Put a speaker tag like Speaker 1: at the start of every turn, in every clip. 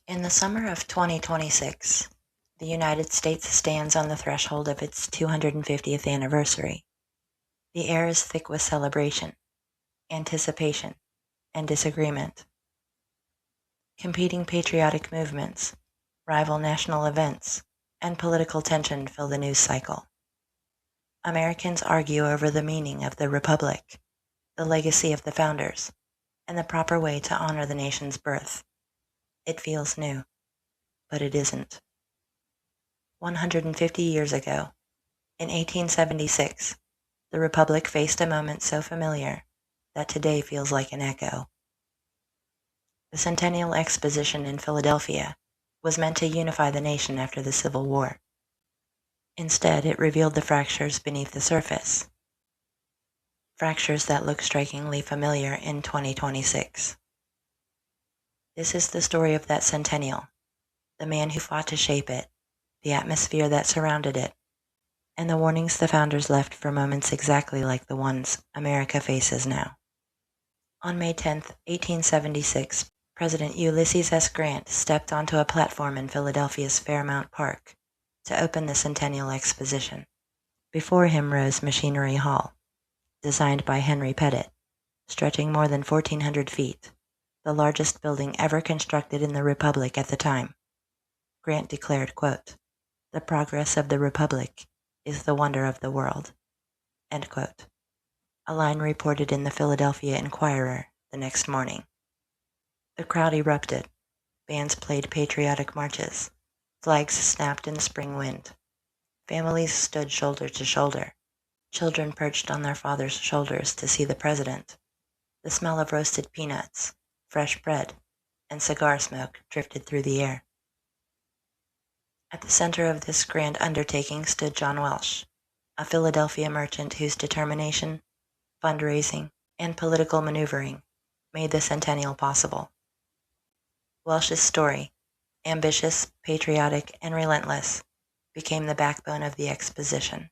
Speaker 1: In the summer of 2026, the United States stands on the threshold of its 250th anniversary. The air is thick with celebration, anticipation, and disagreement. Competing patriotic movements, rival national events, and political tension fill the news cycle. Americans argue over the meaning of the Republic, the legacy of the founders, and the proper way to honor the nation's birth. It feels new, but it isn't. 150 years ago, in 1876, the Republic faced a moment so familiar that today feels like an echo. The Centennial Exposition in Philadelphia was meant to unify the nation after the Civil War. Instead, it revealed the fractures beneath the surface. Fractures that look strikingly familiar in 2026. This is the story of that centennial, the man who fought to shape it, the atmosphere that surrounded it, and the warnings the founders left for moments exactly like the ones America faces now. On May 10, 1876, President Ulysses S. Grant stepped onto a platform in Philadelphia's Fairmount Park to open the Centennial Exposition. Before him rose Machinery Hall, designed by Henry Pettit, stretching more than 1,400 feet, the largest building ever constructed in the Republic at the time. Grant declared, quote, "The progress of the Republic is the wonder of the world," end quote. A line reported in the Philadelphia Inquirer the next morning. The crowd erupted. Bands played patriotic marches. Flags snapped in the spring wind. Families stood shoulder to shoulder. Children perched on their fathers' shoulders to see the president. The smell of roasted peanuts, fresh bread, and cigar smoke drifted through the air. At the center of this grand undertaking stood John Welsh, a Philadelphia merchant whose determination, fundraising, and political maneuvering made the centennial possible. Welsh's story, ambitious, patriotic, and relentless, became the backbone of the exposition.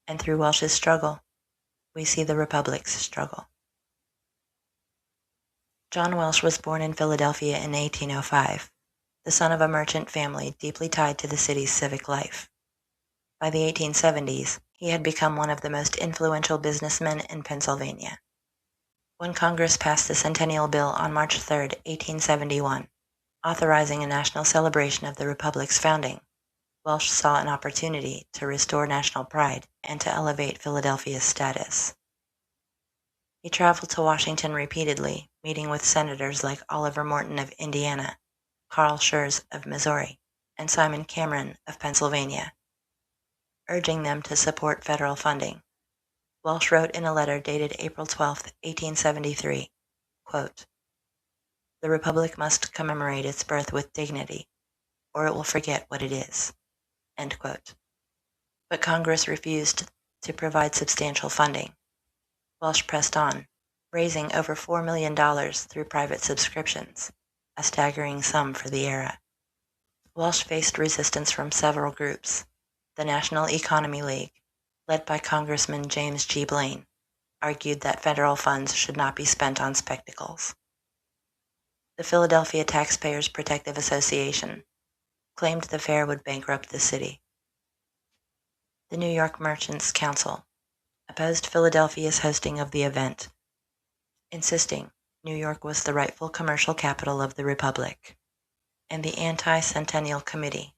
Speaker 1: And through Welsh's struggle, we see the Republic's struggle. John Welsh was born in Philadelphia in 1805, the son of a merchant family deeply tied to the city's civic life. By the 1870s, he had become one of the most influential businessmen in Pennsylvania. When Congress passed the Centennial Bill on March 3, 1871, authorizing a national celebration of the Republic's founding, Welsh saw an opportunity to restore national pride and to elevate Philadelphia's status. He traveled to Washington repeatedly, meeting with senators like Oliver Morton of Indiana, Carl Schurz of Missouri, and Simon Cameron of Pennsylvania, urging them to support federal funding. Welsh wrote in a letter dated April 12, 1873, quote, "The Republic must commemorate its birth with dignity, or it will forget what it is," end quote. But Congress refused to provide substantial funding. Welsh pressed on, raising over $4 million through private subscriptions, a staggering sum for the era. Welsh faced resistance from several groups. The National Economy League, led by Congressman James G. Blaine, argued that federal funds should not be spent on spectacles. The Philadelphia Taxpayers Protective Association claimed the fair would bankrupt the city. The New York Merchants Council opposed Philadelphia's hosting of the event, insisting New York was the rightful commercial capital of the Republic. And the Anti-Centennial Committee,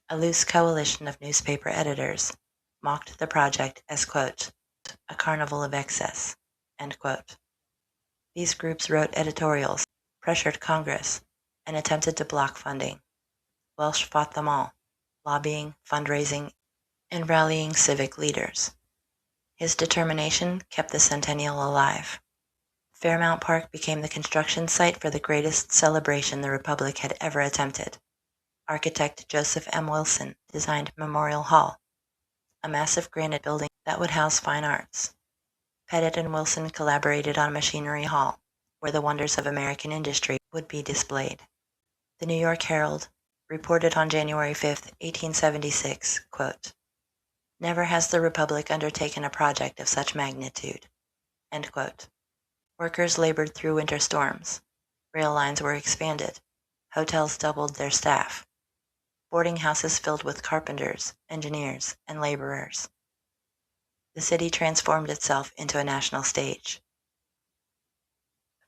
Speaker 1: a loose coalition of newspaper editors, mocked the project as, quote, "a carnival of excess," end quote. These groups wrote editorials, pressured Congress, and attempted to block funding. Welsh fought them all, lobbying, fundraising, and rallying civic leaders. His determination kept the centennial alive. Fairmount Park became the construction site for the greatest celebration the Republic had ever attempted. Architect Joseph M. Wilson designed Memorial Hall, a massive granite building that would house fine arts. Pettit and Wilson collaborated on Machinery Hall, where the wonders of American industry would be displayed. The New York Herald reported on January 5, 1876, quote, "Never has the Republic undertaken a project of such magnitude," end quote. Workers labored through winter storms. Rail lines were expanded. hotels doubled their staff. Boarding houses filled with carpenters, engineers, and laborers. The city transformed itself into a national stage.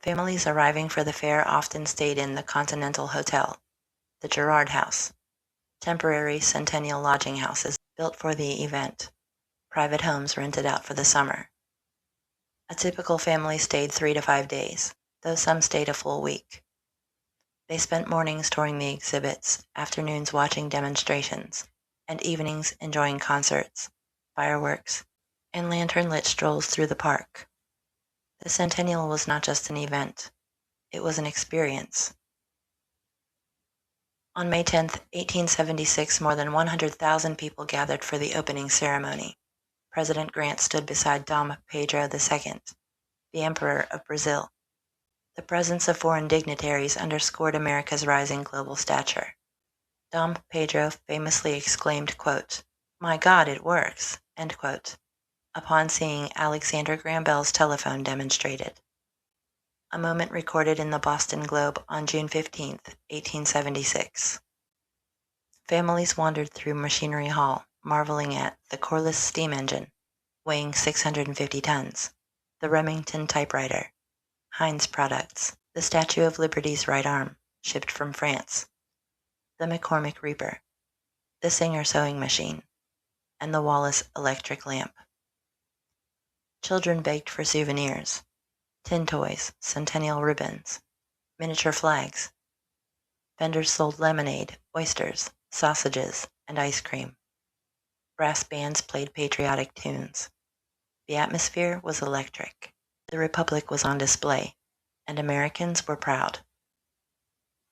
Speaker 1: Families arriving for the fair often stayed in the Continental Hotel, the Girard House, temporary Centennial lodging houses built for the event, private homes rented out for the summer. A typical family stayed 3 to 5 days, though some stayed a full week. They spent mornings touring the exhibits, afternoons watching demonstrations, and evenings enjoying concerts, fireworks, and lantern-lit strolls through the park. The Centennial was not just an event, it was an experience. On May 10, 1876, more than 100,000 people gathered for the opening ceremony. President Grant stood beside Dom Pedro II, the Emperor of Brazil. The presence of foreign dignitaries underscored America's rising global stature. Dom Pedro famously exclaimed, quote, "My God, it works," end quote, upon seeing Alexander Graham Bell's telephone demonstrated. A moment recorded in the Boston Globe on June 15, 1876. Families wandered through Machinery Hall, marveling at the Corliss steam engine, weighing 650 tons, the Remington typewriter, Heinz products, the Statue of Liberty's right arm, shipped from France, the McCormick Reaper, the Singer sewing machine, and the Wallace electric lamp. Children begged for souvenirs, tin toys, centennial ribbons, miniature flags. Vendors sold lemonade, oysters, sausages, and ice cream. Brass bands played patriotic tunes. The atmosphere was electric. The Republic was on display, and Americans were proud.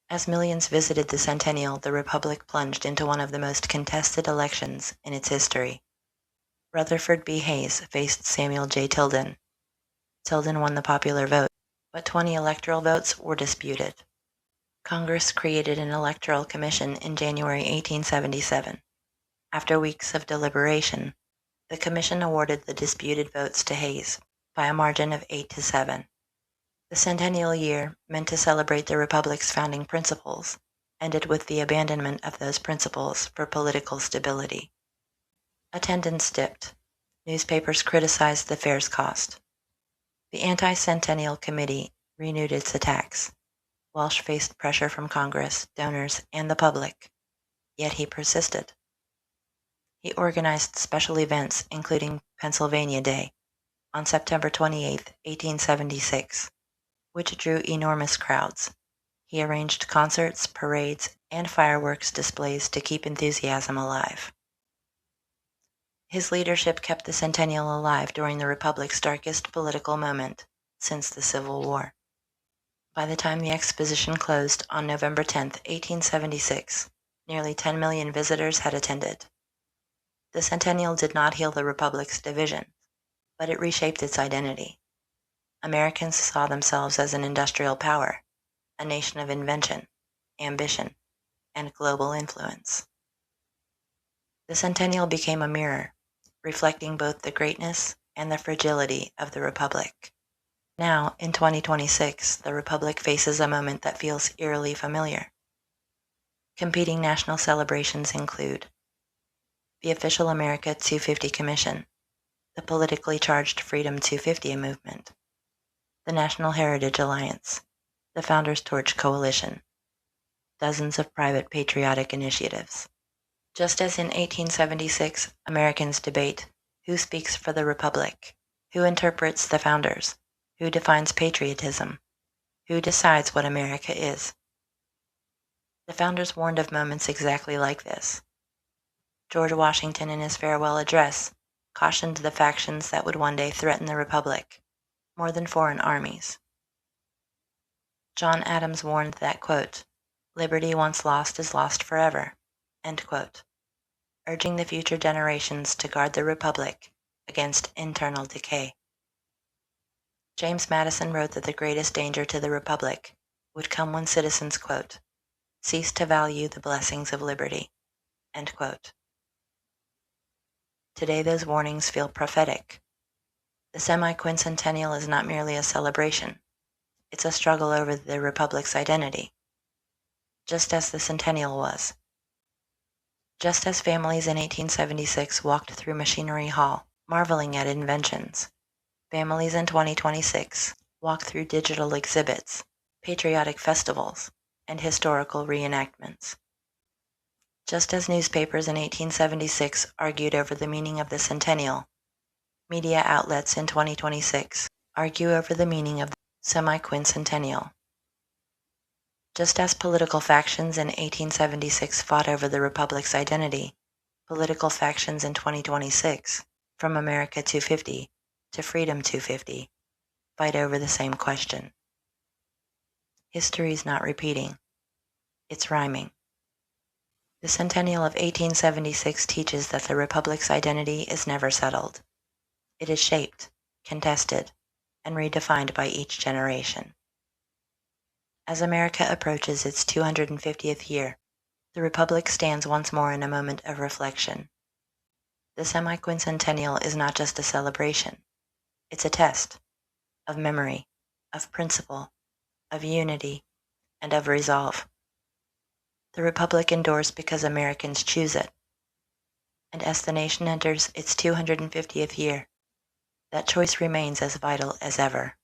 Speaker 1: As millions visited the Centennial, the Republic plunged into one of the most contested elections in its history. Rutherford B. Hayes faced Samuel J. Tilden. Tilden won the popular vote, but 20 electoral votes were disputed. Congress created an electoral commission in January 1877. After weeks of deliberation, the commission awarded the disputed votes to Hayes by a margin of 8 to 7. The centennial year, meant to celebrate the Republic's founding principles, ended with the abandonment of those principles for political stability. Attendance dipped. Newspapers criticized the fair's cost. The Anti-Centennial Committee renewed its attacks. Welsh faced pressure from Congress, donors, and the public, yet he persisted. He organized special events, including Pennsylvania Day, on September 28, 1876, which drew enormous crowds. He arranged concerts, parades, and fireworks displays to keep enthusiasm alive. His leadership kept the Centennial alive during the Republic's darkest political moment since the Civil War. By the time the exposition closed on November 10, 1876, nearly 10 million visitors had attended. The Centennial did not heal the Republic's division, but it reshaped its identity. Americans saw themselves as an industrial power, a nation of invention, ambition, and global influence. The Centennial became a mirror, reflecting both the greatness and the fragility of the Republic. Now, in 2026, the Republic faces a moment that feels eerily familiar. Competing national celebrations include the official America 250 Commission, the politically charged Freedom 250 movement, the National Heritage Alliance, the Founders Torch Coalition, dozens of private patriotic initiatives. Just as in 1876, Americans debate who speaks for the Republic, who interprets the founders, who defines patriotism, who decides what America is. The founders warned of moments exactly like this. George Washington, in his farewell address, cautioned the factions that would one day threaten the Republic, more than foreign armies. John Adams warned that, quote, "Liberty once lost is lost forever," end quote, urging the future generations to guard the Republic against internal decay. James Madison wrote that the greatest danger to the Republic would come when citizens, quote, "cease to value the blessings of liberty," end quote. Today those warnings feel prophetic. The semi-quincentennial is not merely a celebration. It's a struggle over the Republic's identity. just as the centennial was. Just as families in 1876 walked through Machinery Hall, marveling at inventions, families in 2026 walk through digital exhibits, patriotic festivals, and historical reenactments. Just as newspapers in 1876 argued over the meaning of the centennial, media outlets in 2026 argue over the meaning of the semi-quincentennial. Just as political factions in 1876 fought over the Republic's identity, political factions in 2026, from America 250 to Freedom 250, fight over the same question. History's not repeating, it's rhyming. The centennial of 1876 teaches that the Republic's identity is never settled. It is shaped, contested, and redefined by each generation. As America approaches its 250th year, the Republic stands once more in a moment of reflection. The semi-quincentennial is not just a celebration, it's a test of memory, of principle, of unity, and of resolve. The Republic endures because Americans choose it, and as the nation enters its 250th year, that choice remains as vital as ever.